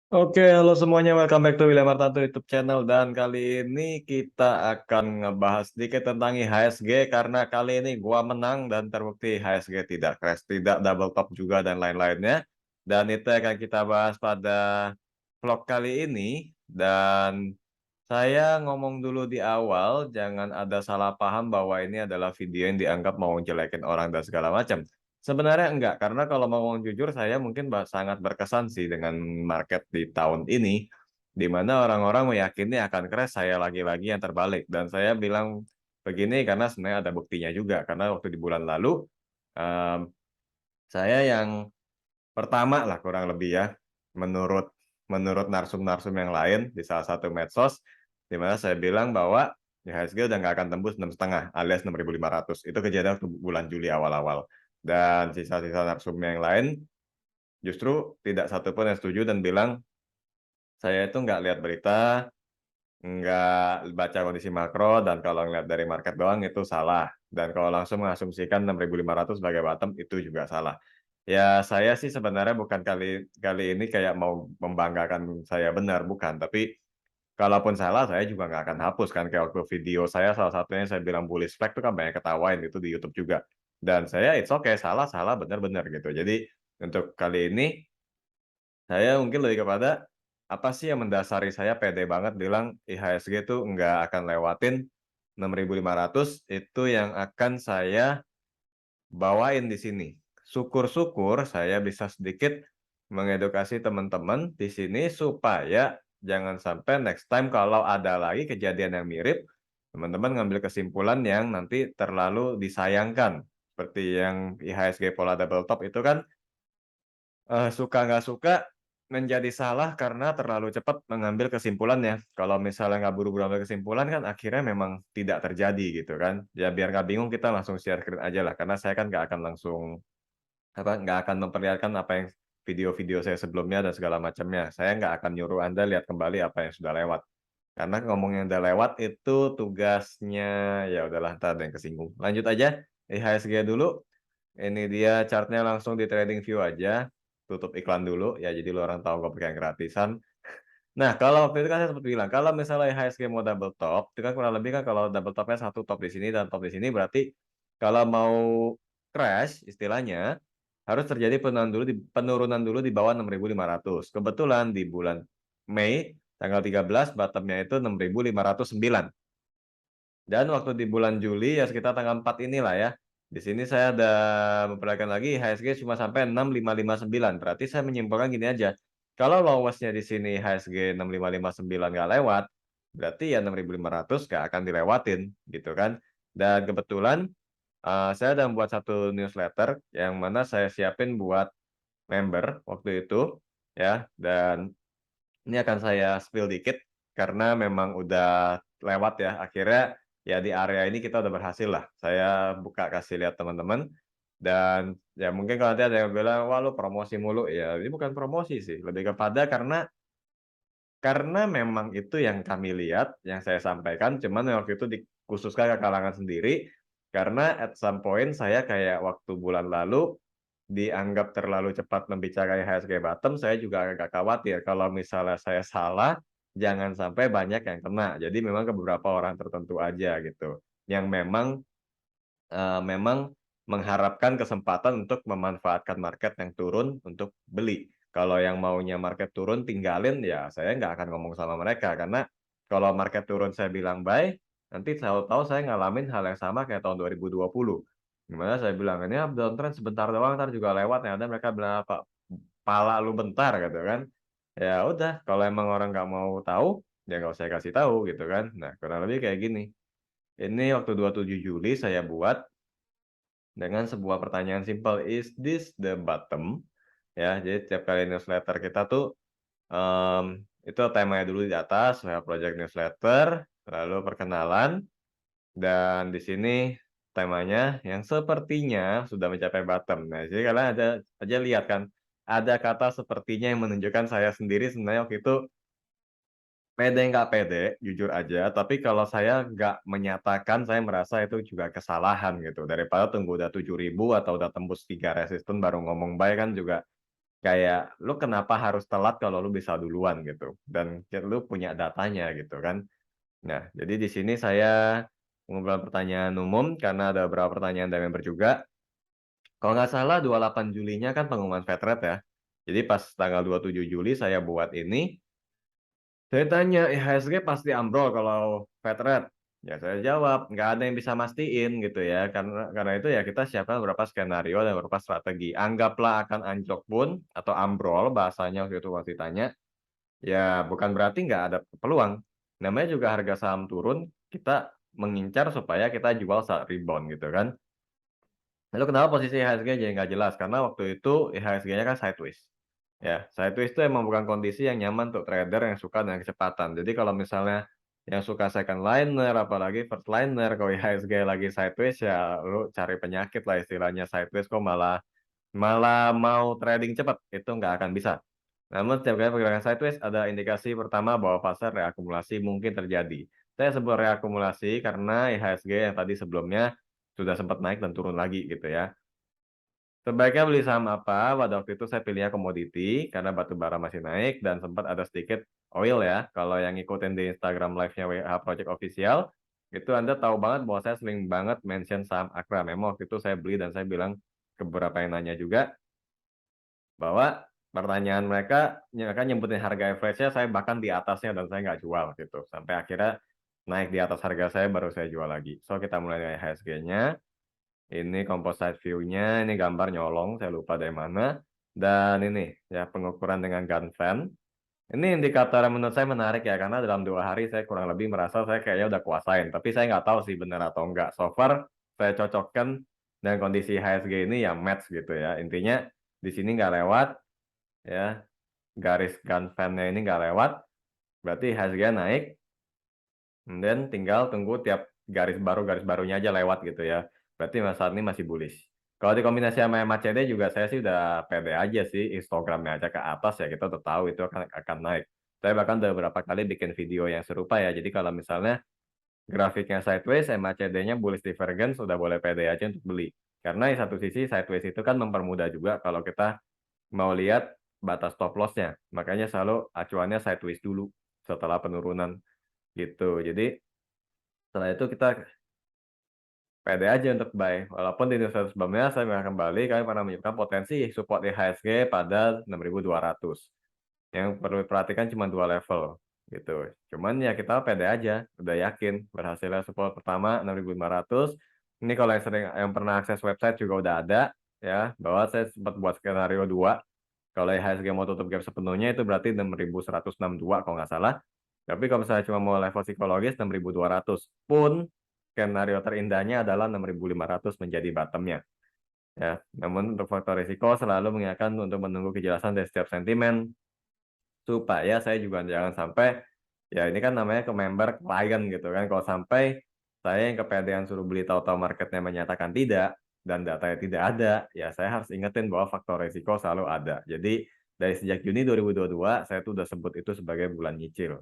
Oke, halo semuanya, welcome back to William Artanto YouTube channel. Dan kali ini kita akan ngebahas sedikit tentang IHSG karena kali ini gua menang dan terbukti IHSG tidak crash, tidak double top juga dan lain-lainnya. Dan itu akan kita bahas pada vlog kali ini. Dan saya ngomong dulu di awal, jangan ada salah paham bahwa ini adalah video yang dianggap mau jelekin orang dan segala macam. Sebenarnya enggak, karena kalau mau ngomong jujur, saya mungkin sangat berkesan sih dengan market di tahun ini, di mana orang-orang meyakini akan crash, saya lagi-lagi yang terbalik. Dan saya bilang begini karena sebenarnya ada buktinya juga, karena waktu di bulan lalu, em, saya yang pertama lah kurang lebih ya, menurut menurut narsum-narsum yang lain di salah satu medsos, di mana saya bilang bahwa IHSG udah nggak akan tembus 6,5 alias 6.500. Itu kejadian waktu bulan Juli awal-awal. Dan sisa-sisa narsum yang lain justru tidak satupun yang setuju dan bilang saya itu nggak lihat berita, nggak baca kondisi makro, dan kalau ngeliat dari market doang itu salah. Dan kalau langsung mengasumsikan 6.500 sebagai bottom itu juga salah. Ya, saya sih sebenarnya bukan kali kali ini kayak mau membanggakan saya benar, bukan. Tapi kalaupun salah, saya juga nggak akan hapus kan. Kayak waktu video saya salah satunya saya bilang bullish flag itu kan banyak ketawain itu di YouTube juga. Dan saya it's okay, salah, salah, benar-benar gitu. Jadi untuk kali ini saya mungkin lebih kepada apa sih yang mendasari saya pede banget bilang IHSG itu nggak akan lewatin 6.500 itu yang akan saya bawain di sini. Syukur-syukur saya bisa sedikit mengedukasi teman-teman di sini supaya jangan sampai next time kalau ada lagi kejadian yang mirip, teman-teman ngambil kesimpulan yang nanti terlalu disayangkan. Seperti yang IHSG pola double top itu kan suka nggak suka menjadi salah karena terlalu cepat mengambil kesimpulannya. Kalau misalnya nggak buru-buru ambil kesimpulan kan akhirnya memang tidak terjadi gitu kan. Ya biar nggak bingung kita langsung share screen aja lah, karena saya kan nggak akan langsung nggak akan memperlihatkan apa yang video-video saya sebelumnya dan segala macamnya. Saya nggak akan nyuruh Anda lihat kembali apa yang sudah lewat. Karena ngomong yang udah lewat itu tugasnya, ya udahlah entar ada yang kesinggung. Lanjut aja, IHSG dulu. Ini dia chartnya langsung di trading view aja. Tutup iklan dulu ya, jadi lu orang tahu gue pakai yang gratisan. Nah, kalau waktu itu kan saya sempat bilang, kalau misalnya IHSG mau double top, itu kan kurang lebih kan kalau double topnya satu top di sini dan top di sini, berarti kalau mau crash istilahnya harus terjadi penurunan dulu di bawah 6.500. Kebetulan di bulan Mei tanggal 13 bottomnya itu 6.509. Dan waktu di bulan Juli ya sekitar tanggal 4 inilah ya. Di sini saya ada memperlihatkan lagi IHSG cuma sampai 6.559. Berarti saya menyimpulkan gini aja. Kalau lowestnya di sini IHSG 6.559 nggak lewat, berarti ya 6.500 nggak akan dilewatin gitu kan. Dan kebetulan saya ada membuat satu newsletter yang mana saya siapin buat member waktu itu ya. Dan ini akan saya spill dikit karena memang udah lewat ya. Akhirnya ya di area ini kita udah berhasil lah. Saya buka kasih lihat teman-teman dan ya mungkin kalau nanti ada yang bilang wah lu promosi mulu, ya ini bukan promosi sih, lebih kepada karena memang itu yang kami lihat, yang saya sampaikan, cuman waktu itu dikhususkan ke kalangan sendiri, karena at some point saya kayak waktu bulan lalu dianggap terlalu cepat membicarakan IHSG bottom, saya juga agak khawatir kalau misalnya saya salah, jangan sampai banyak yang kena. Jadi memang ke beberapa orang tertentu aja gitu, yang memang mengharapkan kesempatan untuk memanfaatkan market yang turun untuk beli. Kalau yang maunya market turun tinggalin, ya saya nggak akan ngomong sama mereka. Karena kalau market turun saya bilang buy, nanti tahu-tahu saya ngalamin hal yang sama kayak tahun 2020. Gimana saya bilang, ini downtrend sebentar doang, ntar juga lewat. Ya, dan mereka bilang apa? Pala lu bentar gitu kan. Ya udah, kalau emang orang nggak mau tahu, ya nggak usah kasih tahu gitu kan. Nah, kurang lebih kayak gini. Ini waktu 27 Juli saya buat dengan sebuah pertanyaan simpel, is this the bottom? Ya, jadi tiap kali newsletter kita tuh itu temanya dulu di atas, project newsletter, lalu perkenalan, dan di sini temanya yang sepertinya sudah mencapai bottom. Nah, jadi kalian ada aja lihat kan, ada kata sepertinya yang menunjukkan saya sendiri sebenarnya waktu itu pede nggak pede, jujur aja. Tapi kalau saya nggak menyatakan, saya merasa itu juga kesalahan gitu. Daripada tunggu udah 7.000 atau udah tembus 3 resisten baru ngomong buy kan juga kayak lu kenapa harus telat kalau lu bisa duluan gitu, dan lu punya datanya gitu kan. Nah, jadi di sini saya mengumpulkan pertanyaan umum karena ada beberapa pertanyaan dari member juga. Kalau nggak salah 28 Julinya kan pengumuman Fed Rate ya. Jadi pas tanggal 27 Juli saya buat ini, saya tanya, "IHSG pasti ambrol kalau Fed Rate?" Ya saya jawab, nggak ada yang bisa mastiin gitu ya, karena itu ya kita siapkan beberapa skenario dan beberapa strategi. Anggaplah akan anjlok pun atau ambrol bahasanya waktu itu waktu ditanya, ya bukan berarti nggak ada peluang. Namanya juga harga saham turun, kita mengincar supaya kita jual saat rebound gitu kan. Lalu kenapa posisi IHSG jadi nggak jelas? Karena waktu itu IHSG-nya kan sideways. Ya, sideways itu emang bukan kondisi yang nyaman untuk trader yang suka dengan kecepatan. Jadi kalau misalnya yang suka second liner, apalagi first liner, kalau IHSG lagi sideways ya lu cari penyakit lah istilahnya sideways kok malah malah mau trading cepat, itu nggak akan bisa. Namun setiap kali pergerakan sideways ada indikasi pertama bahwa pasar reakumulasi mungkin terjadi. Saya sebut reakumulasi karena IHSG yang tadi sebelumnya sudah sempat naik dan turun lagi gitu ya. Sebaiknya beli saham apa? Pada waktu itu saya pilihnya komoditi karena batu bara masih naik dan sempat ada sedikit oil ya. Kalau yang ngikutin di Instagram live-nya WH Project Official, itu Anda tahu banget bahwa saya sering banget mention saham Akra. Memang waktu itu saya beli dan saya bilang ke beberapa yang nanya juga bahwa pertanyaan mereka nyebutin harga average-nya saya bahkan di atasnya dan saya nggak jual gitu. Sampai akhirnya naik di atas harga saya baru saya jual lagi. So kita mulai dari HSG-nya. Ini composite view-nya, ini gambar nyolong, saya lupa dari mana. Dan ini ya pengukuran dengan gun fan. Ini indikator yang menurut saya menarik ya, karena dalam 2 hari saya kurang lebih merasa saya kayaknya udah kuasain. Tapi saya nggak tahu sih benar atau enggak. So far, saya cocokkan dengan kondisi HSG ini yang match gitu ya. Intinya di sini nggak lewat, ya garis gun fan-nya ini nggak lewat, berarti HSG naik, dan tinggal tunggu tiap garis barunya aja lewat gitu ya. Berarti saat ini masih bullish. Kalau dikombinasi sama MACD juga saya sih udah pede aja sih, histogramnya aja ke atas ya kita udah tahu itu akan naik. Saya bahkan udah beberapa kali bikin video yang serupa ya. Jadi kalau misalnya grafiknya sideways, MACD-nya bullish divergence sudah boleh pede aja untuk beli. Karena di satu sisi sideways itu kan mempermudah juga kalau kita mau lihat batas stop loss-nya. Makanya selalu acuannya sideways dulu setelah penurunan gitu. Jadi setelah itu kita pede aja untuk buy. Walaupun di Indonesia sebelumnya saya akan kembali, kami pernah menyebutkan potensi support IHSG pada 6.200. Yang perlu diperhatikan cuma 2 level gitu. Cuman ya kita pede aja, udah yakin berhasilnya support pertama 6.500. Ini kalau yang pernah akses website juga udah ada ya, bahwa saya sempat buat skenario 2. Kalau IHSG mau tutup gap sepenuhnya itu berarti 6.162 kalau nggak salah. Tapi kalau misalnya cuma mau level psikologis 6.200 pun skenario terindahnya adalah 6.500 menjadi bottomnya. Ya, namun untuk faktor risiko selalu mengingatkan untuk menunggu kejelasan dari setiap sentimen supaya saya juga jangan sampai ya ini kan namanya ke member klien gitu kan. Kalau sampai saya yang kepedean suruh beli tahu-tahu marketnya menyatakan tidak dan datanya tidak ada, ya saya harus ingetin bahwa faktor risiko selalu ada. Jadi dari sejak Juni 2022 saya tuh udah sebut itu sebagai bulan nyicil.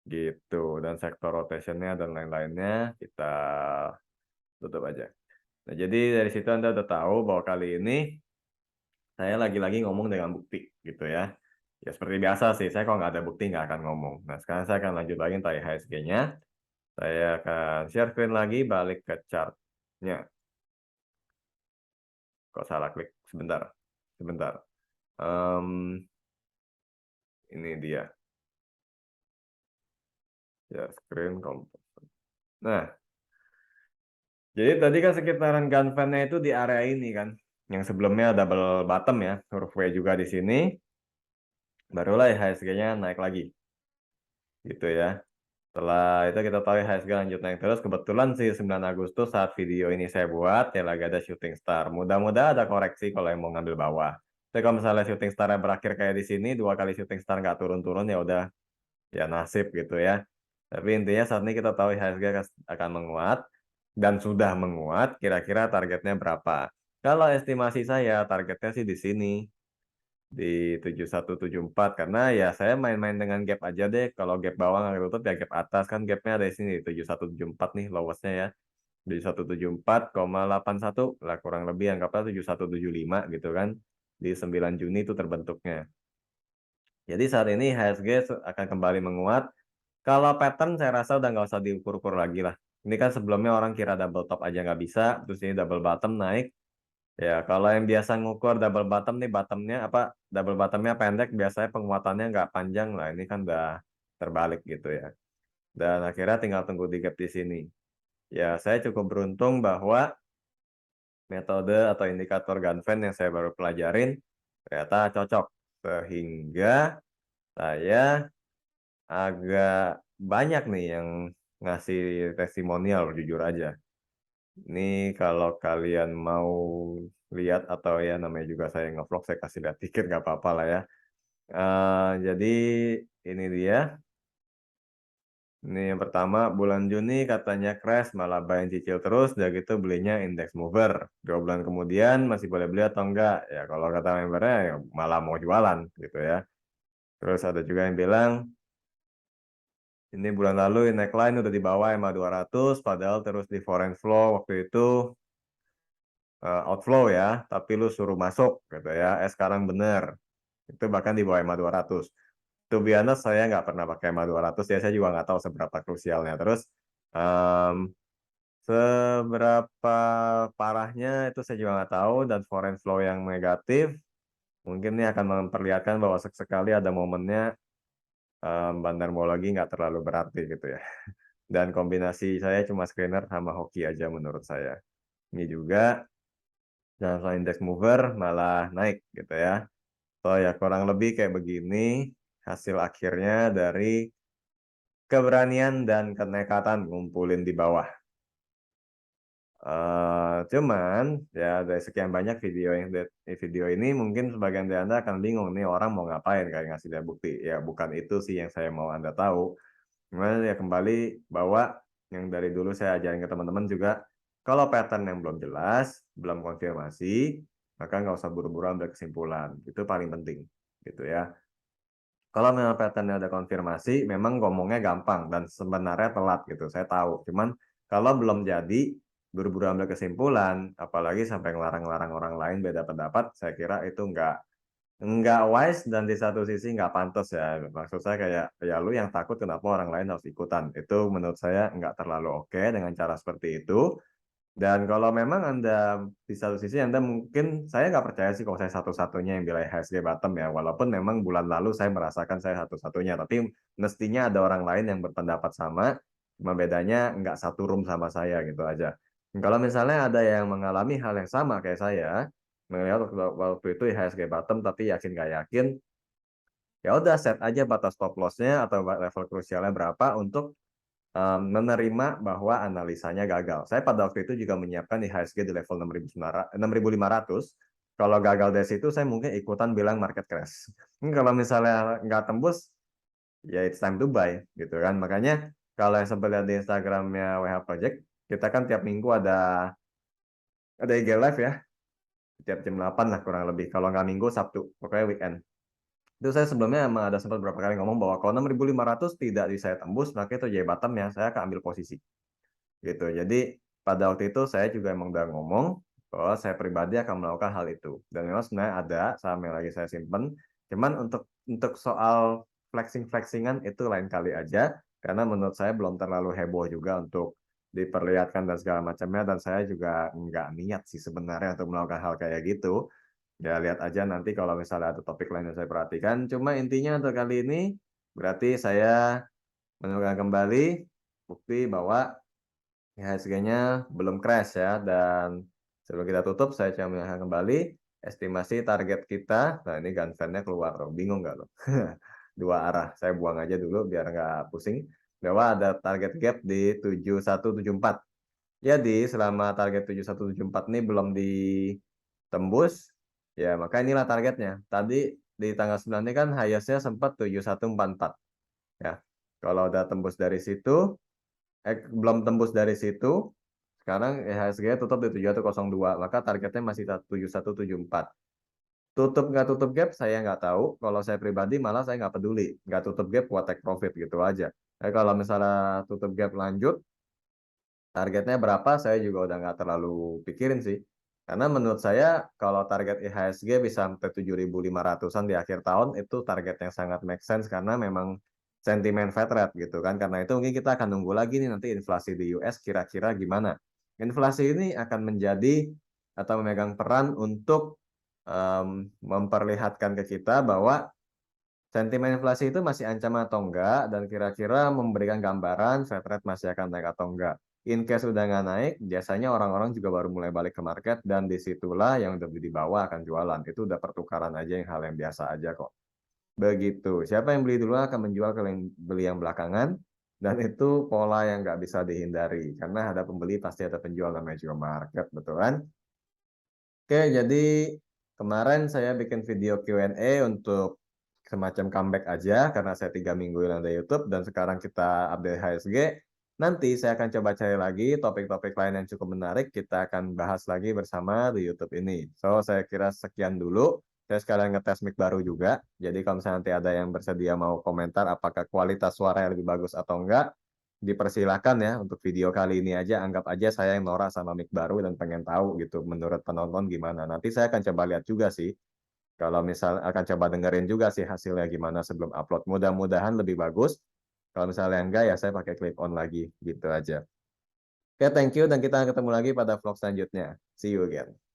Gitu, dan sektor rotationnya dan lain-lainnya kita tutup aja. Nah, jadi dari situ Anda udah tahu bahwa kali ini saya lagi-lagi ngomong dengan bukti gitu ya. Ya seperti biasa sih, saya kalau nggak ada bukti nggak akan ngomong. Nah sekarang saya akan lanjut lagi tentang IHSG-nya. Saya akan share screen lagi, balik ke chart-nya. Kok salah klik? Sebentar. Sebentar. Em, ini dia. Ya, screen kompas. Nah, jadi tadi kan sekitaran gun fan-nya itu di area ini kan. Yang sebelumnya double bottom ya, huruf W juga di sini. Barulah IHSG-nya naik lagi. Gitu ya. Setelah itu kita tahu IHSG lanjut naik terus. Kebetulan sih 9 Agustus saat video ini saya buat, ya lagi ada shooting star. Mudah-mudahan ada koreksi kalau yang mau ngambil bawah. Tapi kalau misalnya shooting star berakhir kayak di sini, 2 kali shooting star nggak turun-turun, ya udah, ya nasib gitu ya. Tapi intinya saat ini kita tahu IHSG akan menguat, dan sudah menguat, kira-kira targetnya berapa. Kalau estimasi saya, targetnya sih di sini, di 7174, karena ya saya main-main dengan gap aja deh. Kalau gap bawah nggak tutup ya gap atas, kan gapnya ada di sini 7174 nih lowestnya ya, 7174,81 lah kurang lebih, anggaplah 7175 gitu kan. di 9 Juni itu terbentuknya. Jadi saat ini IHSG akan kembali menguat. Kalau pattern saya rasa udah nggak usah diukur-ukur lagi lah. Ini kan sebelumnya orang kira double top aja nggak bisa, terus ini double bottom naik. Ya, kalau yang biasa ngukur double bottom nih, bottomnya apa, double bottomnya pendek, biasanya penguatannya nggak panjang lah. Ini kan udah terbalik gitu ya. Dan akhirnya tinggal tunggu di gap di sini. Ya, saya cukup beruntung bahwa metode atau indikator Ganfeng yang saya baru pelajarin ternyata cocok. Sehingga saya agak banyak nih yang ngasih testimonial, jujur aja. Ini kalau kalian mau lihat atau ya namanya juga saya ngevlog, saya kasih lihat dikit nggak apa-apa lah ya. Jadi ini dia. Ini yang pertama bulan Juni katanya crash, malah buying cicil terus, udah gitu belinya index mover. 2 bulan kemudian masih boleh beli atau enggak? Ya kalau kata membernya ya malah mau jualan gitu ya. Terus ada juga yang bilang ini bulan lalu neckline udah di bawah EMA 200, padahal terus di foreign flow waktu itu outflow ya, tapi lu suruh masuk gitu ya. Sekarang bener. Itu bahkan di bawah EMA 200. To be honest, saya nggak pernah pakai EMA 200 ya, saya juga nggak tahu seberapa krusialnya. Terus um, seberapa parahnya itu saya juga nggak tahu, dan foreign flow yang negatif mungkin ini akan memperlihatkan bahwa sekali ada momennya bandarmologi nggak terlalu berarti gitu ya. Dan kombinasi saya cuma screener sama hoki aja menurut saya. Ini juga jangan index mover malah naik gitu ya. So ya kurang lebih kayak begini hasil akhirnya dari keberanian dan kenekatan ngumpulin di bawah. Cuman ya dari sekian banyak video ini mungkin sebagian dari Anda akan bingung nih orang mau ngapain kayak ngasih dia bukti. Ya bukan itu sih yang saya mau Anda tahu. Cuman ya kembali bahwa yang dari dulu saya ajarin ke teman-teman juga, kalau pattern yang belum jelas, belum konfirmasi, maka nggak usah buru-buru ambil kesimpulan. Itu paling penting gitu ya. Kalau memang patternnya ada konfirmasi, memang ngomongnya gampang dan sebenarnya telat gitu, saya tahu. Cuman kalau belum jadi, buru-buru ambil kesimpulan, apalagi sampai ngelarang-larang orang lain beda pendapat, saya kira itu nggak wise dan di satu sisi nggak pantas ya. Maksud saya kayak, ya lu yang takut kenapa orang lain harus ikutan. Itu menurut saya nggak terlalu oke dengan cara seperti itu. Dan kalau memang Anda di satu sisi Anda mungkin saya nggak percaya sih kalau saya satu-satunya yang bilang IHSG bottom ya. Walaupun memang bulan lalu saya merasakan saya satu-satunya, tapi mestinya ada orang lain yang berpendapat sama, cuma bedanya nggak satu room sama saya gitu aja. Dan kalau misalnya ada yang mengalami hal yang sama kayak saya, melihat waktu itu IHSG bottom tapi yakin nggak yakin, ya udah set aja batas stop loss-nya atau level krusialnya berapa untuk menerima bahwa analisanya gagal. Saya pada waktu itu juga menyiapkan IHSG di level 6.500. Kalau gagal dari situ, saya mungkin ikutan bilang market crash. Kalau misalnya nggak tembus, ya it's time to buy, gitu kan. Makanya kalau yang sempat lihat di Instagramnya WH Project, kita kan tiap minggu ada IG live ya, tiap jam 8 lah kurang lebih. Kalau nggak minggu, Sabtu, pokoknya weekend. Itu saya sebelumnya emang ada sempat beberapa kali ngomong bahwa kalau 6.500 tidak bisa saya tembus, maka itu jadi bottom ya, saya akan ambil posisi. Gitu. Jadi pada waktu itu saya juga emang udah ngomong bahwa saya pribadi akan melakukan hal itu. Dan memang sebenarnya ada saham yang lagi saya simpen. Cuman untuk soal flexing-flexingan itu lain kali aja. Karena menurut saya belum terlalu heboh juga untuk diperlihatkan dan segala macamnya. Dan saya juga nggak niat sih sebenarnya untuk melakukan hal kayak gitu. Ya lihat aja nanti kalau misalnya ada topik lain yang saya perhatikan. Cuma intinya untuk kali ini berarti saya menemukan kembali bukti bahwa IHSG-nya belum crash ya. Dan sebelum kita tutup, saya coba mengingatkan kembali estimasi target kita. Nah ini Ganfeng-nya keluar, bingung nggak lo? Dua arah, saya buang aja dulu biar nggak pusing. Bahwa ada target gap di 7174. Jadi selama target 7174 ini belum ditembus, ya maka inilah targetnya. Tadi di tanggal 9 ini kan highest-nya sempat 7144. Ya, kalau udah tembus dari situ, belum tembus dari situ, sekarang IHSG tutup di 7102, maka targetnya masih 7174. Tutup nggak tutup gap saya nggak tahu. Kalau saya pribadi malah saya nggak peduli. Nggak tutup gap buat take profit gitu aja. Kalau misalnya tutup gap lanjut, targetnya berapa saya juga udah nggak terlalu pikirin sih. Karena menurut saya kalau target IHSG bisa sampai 7.500-an di akhir tahun itu target yang sangat make sense karena memang sentimen Fed rate gitu kan. Karena itu mungkin kita akan nunggu lagi nih nanti inflasi di US kira-kira gimana. Inflasi ini akan menjadi atau memegang peran untuk memperlihatkan ke kita bahwa sentimen inflasi itu masih ancaman atau enggak, dan kira-kira memberikan gambaran Fed rate masih akan naik atau enggak. In case udah nggak naik, biasanya orang-orang juga baru mulai balik ke market, dan disitulah yang udah beli di bawah akan jualan. Itu udah pertukaran aja, yang hal yang biasa aja kok. Begitu. Siapa yang beli dulu akan menjual ke yang beli yang belakangan, dan itu pola yang nggak bisa dihindari. Karena ada pembeli pasti ada penjual, namanya juga market, betul kan? Oke, jadi kemarin saya bikin video Q&A untuk semacam comeback aja karena saya 3 minggu hilang dari YouTube dan sekarang kita update HSG. Nanti saya akan coba cari lagi topik-topik lain yang cukup menarik. Kita akan bahas lagi bersama di YouTube ini. So, saya kira sekian dulu. Saya sekarang ngetes mic baru juga. Jadi kalau misalnya nanti ada yang bersedia mau komentar apakah kualitas suara yang lebih bagus atau enggak, dipersilakan ya. Untuk video kali ini aja anggap aja saya yang norak sama mic baru dan pengen tahu gitu menurut penonton gimana. Nanti saya akan coba lihat juga sih. Kalau misal akan coba dengerin juga sih hasilnya gimana sebelum upload. Mudah-mudahan lebih bagus. Kalau misalnya enggak ya saya pakai clip on lagi gitu aja. Oke, thank you dan kita ketemu lagi pada vlog selanjutnya. See you again.